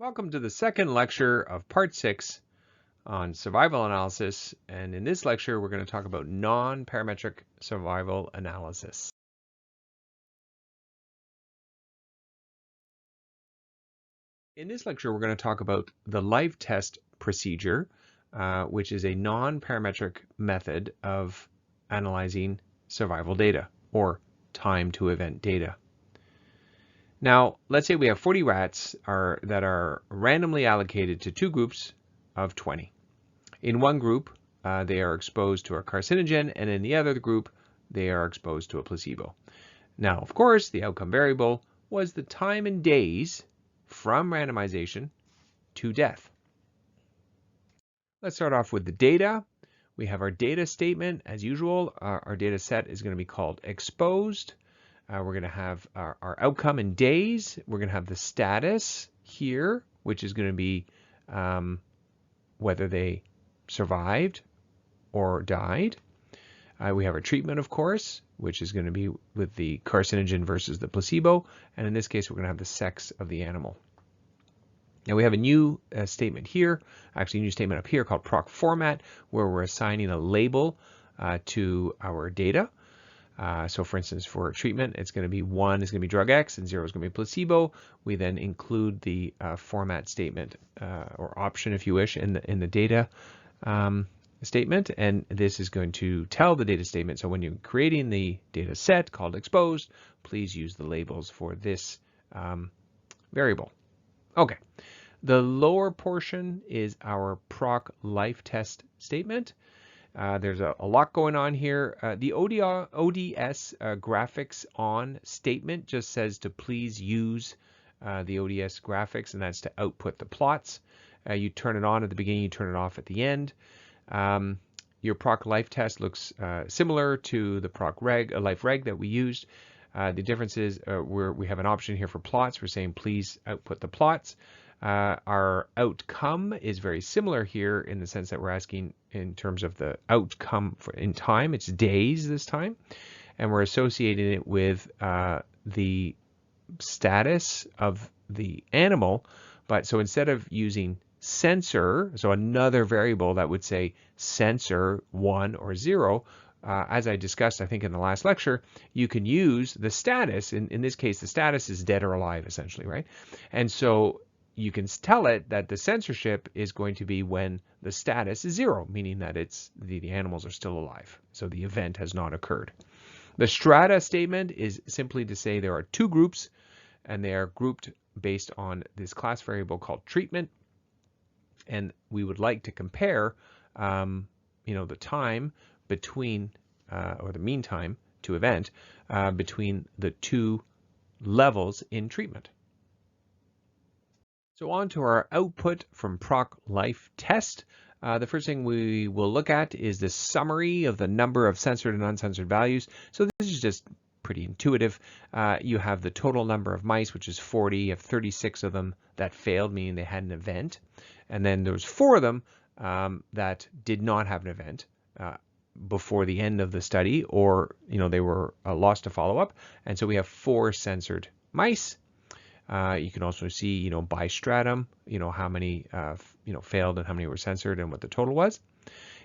Welcome to the second lecture of part 6 on survival analysis, and in this lecture we're going to talk about non-parametric survival analysis. In this lecture we're going to talk about the life test procedure, which is a non-parametric method of analyzing survival data or time to event data. Now, let's say we have 40 rats that are randomly allocated to two groups of 20. In one group, they are exposed to a carcinogen, and in the other group, they are exposed to a placebo. Now, of course, the outcome variable was the time in days from randomization to death. Let's start off with the data. We have our data statement. As usual, our data set is going to be called exposed. We're going to have our outcome in days. We're going to have the status here, which is going to be whether they survived or died. We have our treatment, of course, which is going to be with the carcinogen versus the placebo. And in this case, we're going to have the sex of the animal. Now we have a new statement here, actually a new statement up here called Proc Format, where we're assigning a label to our data. So for instance, for treatment, it's going to be 1 is going to be drug X and 0 is going to be placebo. We then include the format statement or option, if you wish, in the data statement, and this is going to tell the data statement. So when you're creating the data set called exposed, please use the labels for this variable. Okay, the lower portion is our proc life test statement. There's a lot going on here. The ODS graphics on statement just says to please use the ODS graphics, and that's to output the plots. You turn it on at the beginning, you turn it off at the end. Your proc life test looks similar to the proc life reg that we used. The difference is we have an option here for plots. We're saying please output the plots. Our outcome is very similar here in the sense that we're asking in terms of the outcome in time. It's days this time, and we're associating it with the status of the animal. But so instead of using sensor, so another variable that would say sensor 1 or 0, as I discussed, I think in the last lecture, you can use the status. In this case, the status is dead or alive, essentially, right? And so you can tell it that the censorship is going to be when the status is 0, meaning that the animals are still alive. So the event has not occurred. The strata statement is simply to say there are two groups, and they are grouped based on this class variable called treatment. And we would like to compare, the time between, or the mean time to event between the two levels in treatment. So on to our output from proc life test. The first thing we will look at is the summary of the number of censored and uncensored values. So this is just pretty intuitive. You have the total number of mice, which is 40. You have 36 of them that failed, meaning they had an event. And then there was 4 of them that did not have an event before the end of the study, or they were lost to follow-up. And so we have 4 censored mice. You can also see, by stratum, how many, failed and how many were censored and what the total was.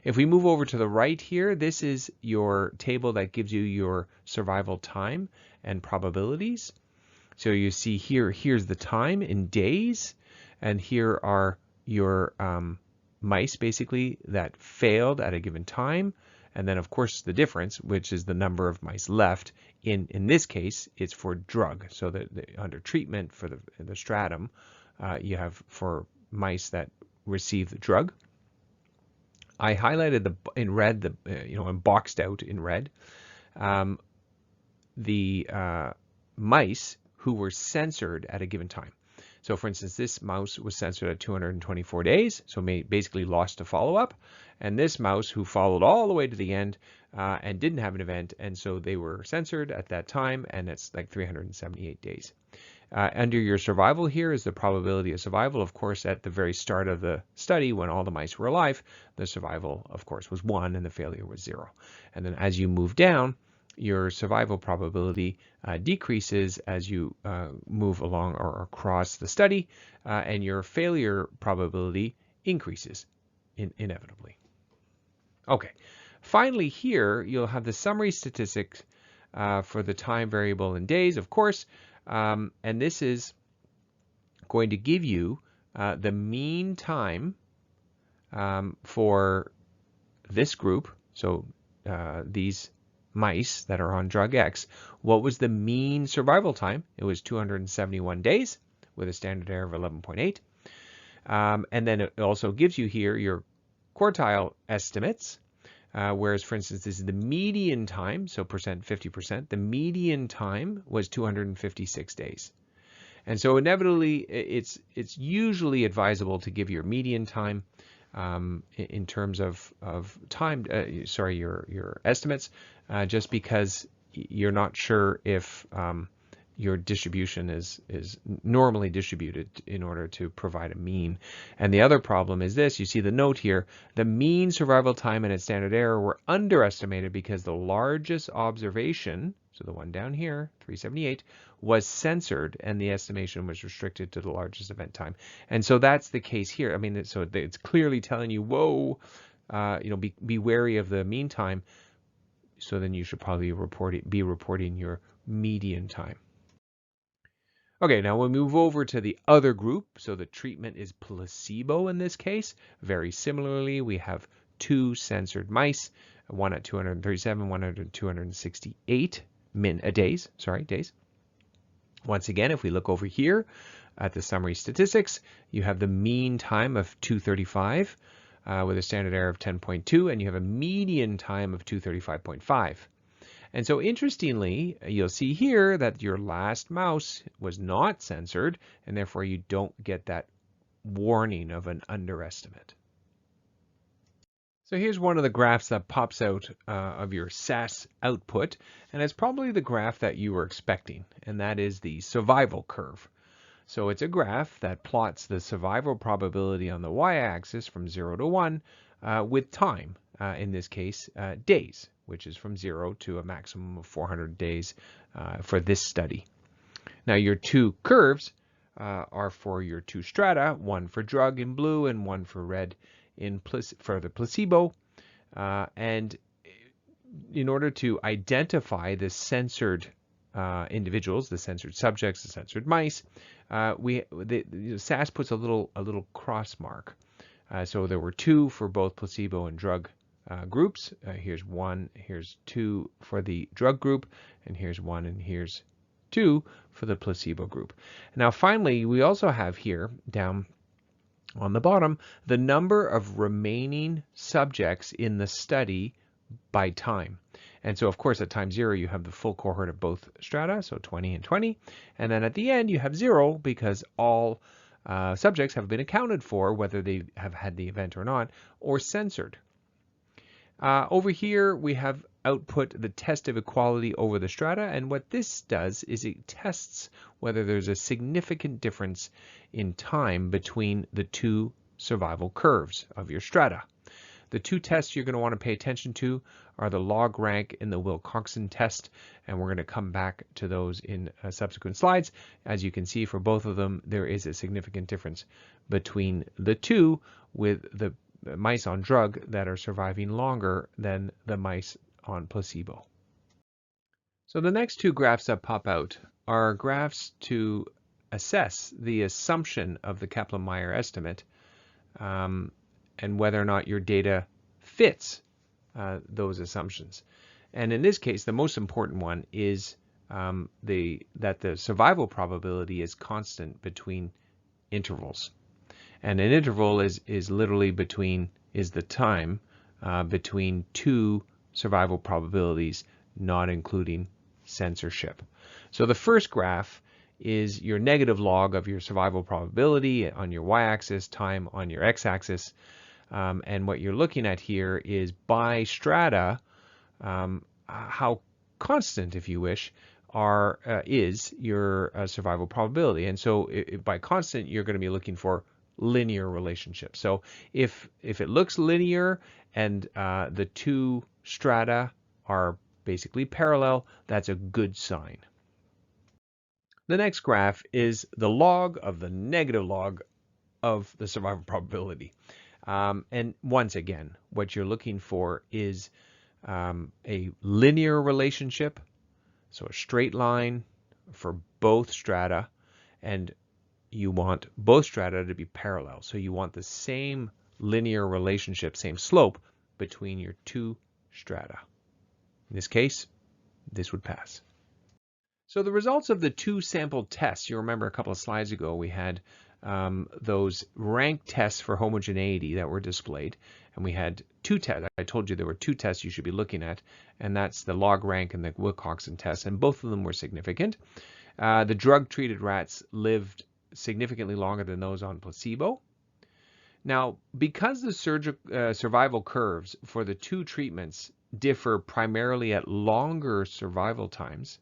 If we move over to the right here, this is your table that gives you your survival time and probabilities. So you see here's the time in days, and here are your mice basically that failed at a given time. And then, of course, the difference, which is the number of mice left. In this case, it's for drug. So that under treatment for the stratum, you have for mice that receive the drug. I highlighted in red, and boxed out in red, the mice who were censored at a given time. So for instance, this mouse was censored at 224 days, so basically lost to follow-up. And this mouse who followed all the way to the end and didn't have an event, and so they were censored at that time, and it's like 378 days. Under your survival here is the probability of survival. Of course, at the very start of the study, when all the mice were alive, the survival, of course, was 1 and the failure was 0. And then as you move down, your survival probability decreases as you move along or across the study, and your failure probability increases inevitably. Okay, finally here you'll have the summary statistics for the time variable in days, of course, and this is going to give you the mean time for this group, so these mice that are on drug X. What was the mean survival time? It was 271 days with a standard error of 11.8. And then it also gives you here your quartile estimates, whereas, for instance, this is the median time, so 50%. The median time was 256 days. And so inevitably, it's usually advisable to give your median time in terms of time, your estimates, just because you're not sure if your distribution is normally distributed in order to provide a mean. And the other problem is this: you see the note here, the mean survival time and its standard error were underestimated because the largest observation, so the one down here, 378, was censored, and the estimation was restricted to the largest event time. And so that's the case here. I mean, so it's clearly telling you, whoa, be wary of the mean time. So then you should probably be reporting your median time. Okay, now we'll move over to the other group. So the treatment is placebo in this case. Very similarly, we have two censored mice, one at 237, one at 268 days. Once again, if we look over here at the summary statistics, you have the mean time of 235 with a standard error of 10.2, and you have a median time of 235.5. And so interestingly, you'll see here that your last mouse was not censored, and therefore you don't get that warning of an underestimate. So here's one of the graphs that pops out of your SAS output, and it's probably the graph that you were expecting, and that is the survival curve. So it's a graph that plots the survival probability on the y-axis from 0 to 1 with time, in this case days, which is from 0 to a maximum of 400 days for this study. Now your two curves are for your two strata, one for drug in blue and one for red for the placebo. And in order to identify the censored individuals, the censored subjects, the censored mice, SAS puts a little cross mark. So there were two for both placebo and drug groups. Here's one, here's two for the drug group, and here's one, and here's two for the placebo group. Now finally, we also have here down on the bottom the number of remaining subjects in the study by time. And so of course at time 0 you have the full cohort of both strata, so 20 and 20, and then at the end you have 0 because all subjects have been accounted for, whether they have had the event or not, or censored. Over here we have output the test of equality over the strata, and what this does is it tests whether there's a significant difference in time between the two survival curves of your strata. The two tests you're going to want to pay attention to are the log rank and the Wilcoxon test, and we're going to come back to those in subsequent slides. As you can see, for both of them, there is a significant difference between the two, with the mice on drug that are surviving longer than the mice on placebo. So the next two graphs that pop out are graphs to assess the assumption of the Kaplan-Meier estimate and whether or not your data fits those assumptions. And in this case, the most important one is that the survival probability is constant between intervals. And an interval is literally the time between two survival probabilities, not including censorship. So the first graph is your negative log of your survival probability on your y-axis, time on your x-axis. And what you're looking at here is by strata, how constant, if you wish, is your survival probability. And so by constant, you're going to be looking for linear relationship. So if it looks linear and the two strata are basically parallel. That's a good sign. The next graph is the log of the negative log of the survival probability. And once again, what you're looking for is a linear relationship, so a straight line for both strata, and you want both strata to be parallel. So you want the same linear relationship, same slope between your two strata. In this case, this would pass. So the results of the two sampled tests, you remember a couple of slides ago we had those rank tests for homogeneity that were displayed, and we had two tests. I told you there were two tests you should be looking at, and that's the log rank and the Wilcoxon test, and both of them were significant. The drug-treated rats lived significantly longer than those on placebo. Now, because the survival curves for the two treatments differ primarily at longer survival times,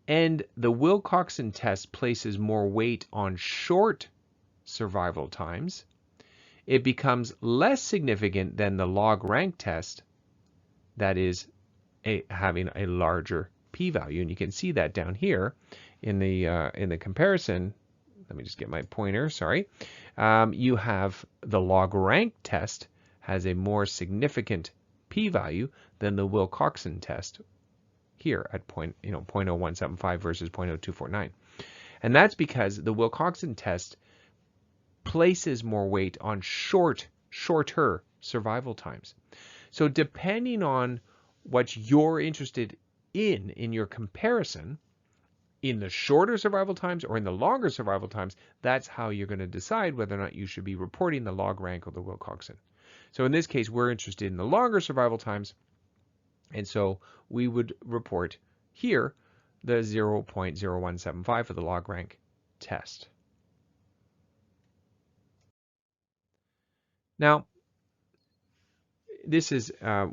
and the Wilcoxon test places more weight on short survival times, it becomes less significant than the log rank test that is having a larger p-value. And you can see that down here in the comparison. Let me just get my pointer, sorry. You have the log rank test has a more significant p-value than the Wilcoxon test here at 0.0175 versus 0.0249. And that's because the Wilcoxon test places more weight on shorter survival times. So depending on what you're interested in your comparison, in the shorter survival times or in the longer survival times, that's how you're going to decide whether or not you should be reporting the log rank or the Wilcoxon. So in this case, we're interested in the longer survival times, and so we would report here the 0.0175 for the log rank test. Now, this is a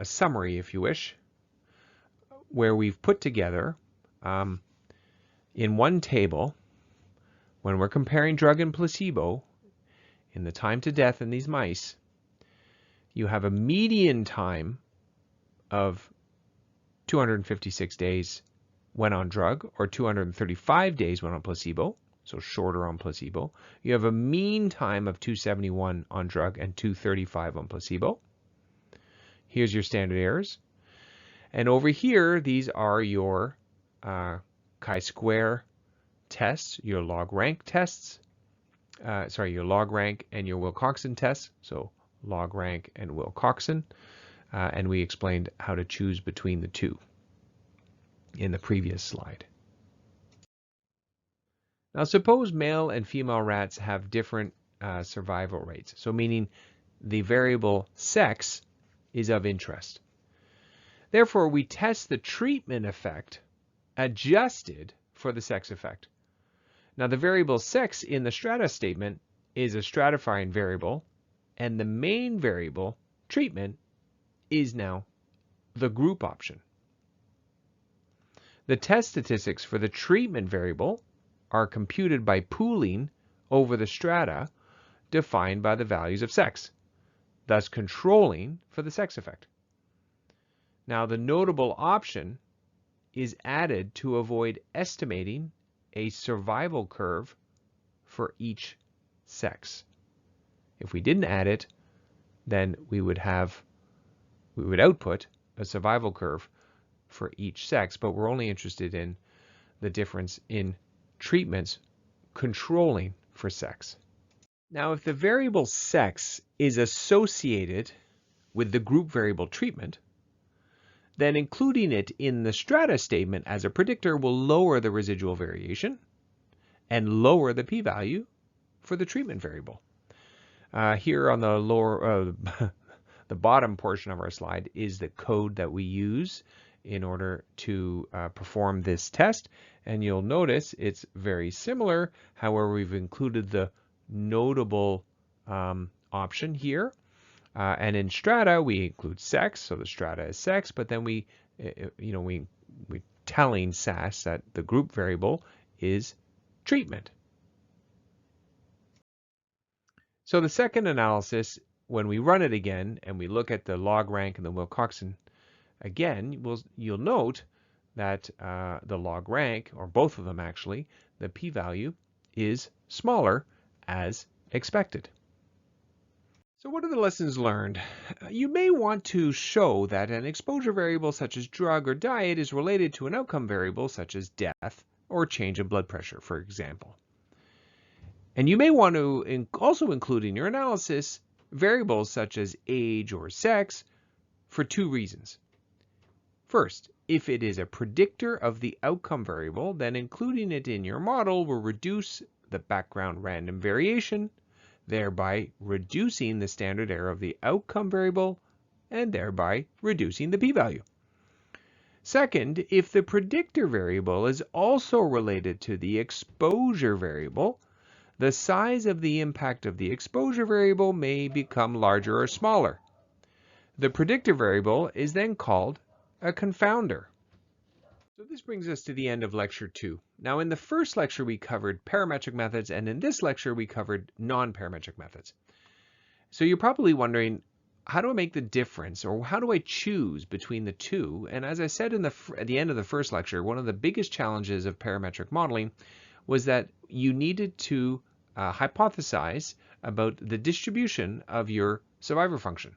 summary, if you wish, where we've put together in one table, when we're comparing drug and placebo, in the time to death in these mice, you have a median time of 256 days when on drug, or 235 days when on placebo, so shorter on placebo. You have a mean time of 271 on drug and 235 on placebo. Here's your standard errors. And over here, these are your chi-square tests, your log rank tests, your log rank and your Wilcoxon tests, so log rank and Wilcoxon, and we explained how to choose between the two in the previous slide. Now suppose male and female rats have different survival rates, so meaning the variable sex is of interest. Therefore, we test the treatment effect adjusted for the sex effect. Now the variable sex in the strata statement is a stratifying variable, and the main variable, treatment, is now the group option. The test statistics for the treatment variable are computed by pooling over the strata defined by the values of sex, thus controlling for the sex effect. Now the notable option is added to avoid estimating a survival curve for each sex. If we didn't add it, then we would output a survival curve for each sex, but we're only interested in the difference in treatments controlling for sex. Now, if the variable sex is associated with the group variable treatment, then including it in the strata statement as a predictor will lower the residual variation and lower the p-value for the treatment variable. Here on the lower, the bottom portion of our slide is the code that we use in order to perform this test, and you'll notice it's very similar. However, we've included the notable option here. And in strata, we include sex, so the strata is sex, but then we're telling SAS that the group variable is treatment. So the second analysis, when we run it again and we look at the log rank and the Wilcoxon again, you'll note that the log rank, or both of them actually, the p-value is smaller as expected. So what are the lessons learned? You may want to show that an exposure variable such as drug or diet is related to an outcome variable such as death or change in blood pressure, for example. And you may want to also include in your analysis variables such as age or sex for two reasons. First, if it is a predictor of the outcome variable, then including it in your model will reduce the background random variation, thereby reducing the standard error of the outcome variable and thereby reducing the p-value. Second, if the predictor variable is also related to the exposure variable, the size of the impact of the exposure variable may become larger or smaller. The predictor variable is then called a confounder. So this brings us to the end of lecture 2. Now in the first lecture we covered parametric methods, and in this lecture we covered non-parametric methods. So you're probably wondering, how do I make the difference, or how do I choose between the two? And as I said at the end of the first lecture, one of the biggest challenges of parametric modeling was that you needed to hypothesize about the distribution of your survivor function.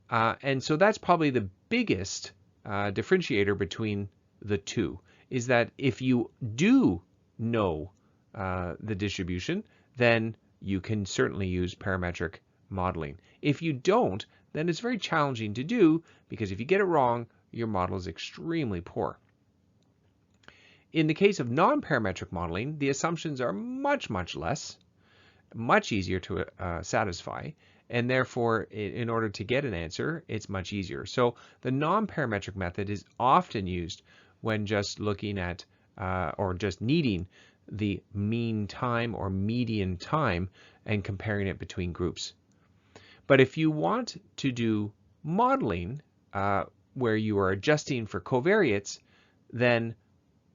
And so that's probably the biggest differentiator between the two, is that if you do know the distribution, then you can certainly use parametric modeling. If you don't, then it's very challenging to do, because if you get it wrong, your model is extremely poor. In the case of non-parametric modeling, the assumptions are much less, much easier to satisfy, and therefore, in order to get an answer, it's much easier. So the non-parametric method is often used when just looking at or just needing the mean time or median time and comparing it between groups. But if you want to do modeling where you are adjusting for covariates, then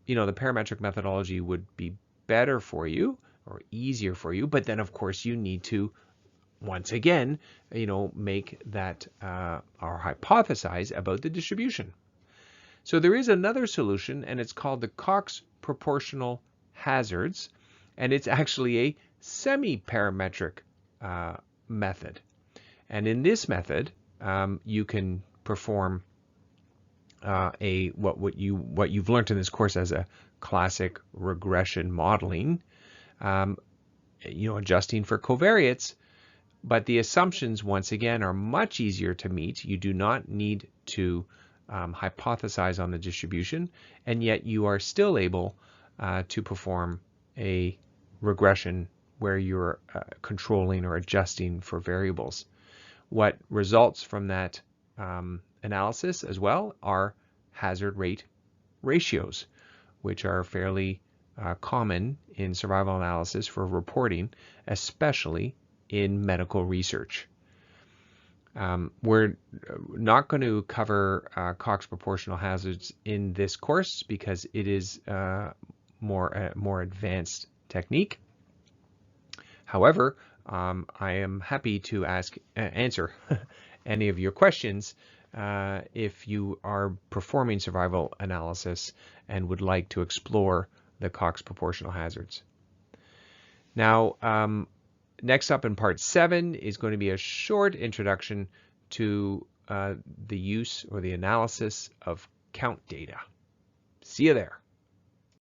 the parametric methodology would be better for you or easier for you. But then, of course, you need to once again, make that or hypothesize about the distribution. So there is another solution, and it's called the Cox proportional hazards, and it's actually a semi-parametric method. And in this method, you can perform what you've learned in this course as a classic regression modeling, adjusting for covariates. But the assumptions, once again, are much easier to meet. You do not need to hypothesize on the distribution, and yet you are still able to perform a regression where you're controlling or adjusting for variables. What results from that analysis as well are hazard rate ratios, which are fairly common in survival analysis for reporting, especially in medical research. We're not going to cover Cox proportional hazards in this course because it is more advanced technique. However, I am happy to answer any of your questions if you are performing survival analysis and would like to explore the Cox proportional hazards. Now, next up in part 7 is going to be a short introduction to the use or the analysis of count data. See you there.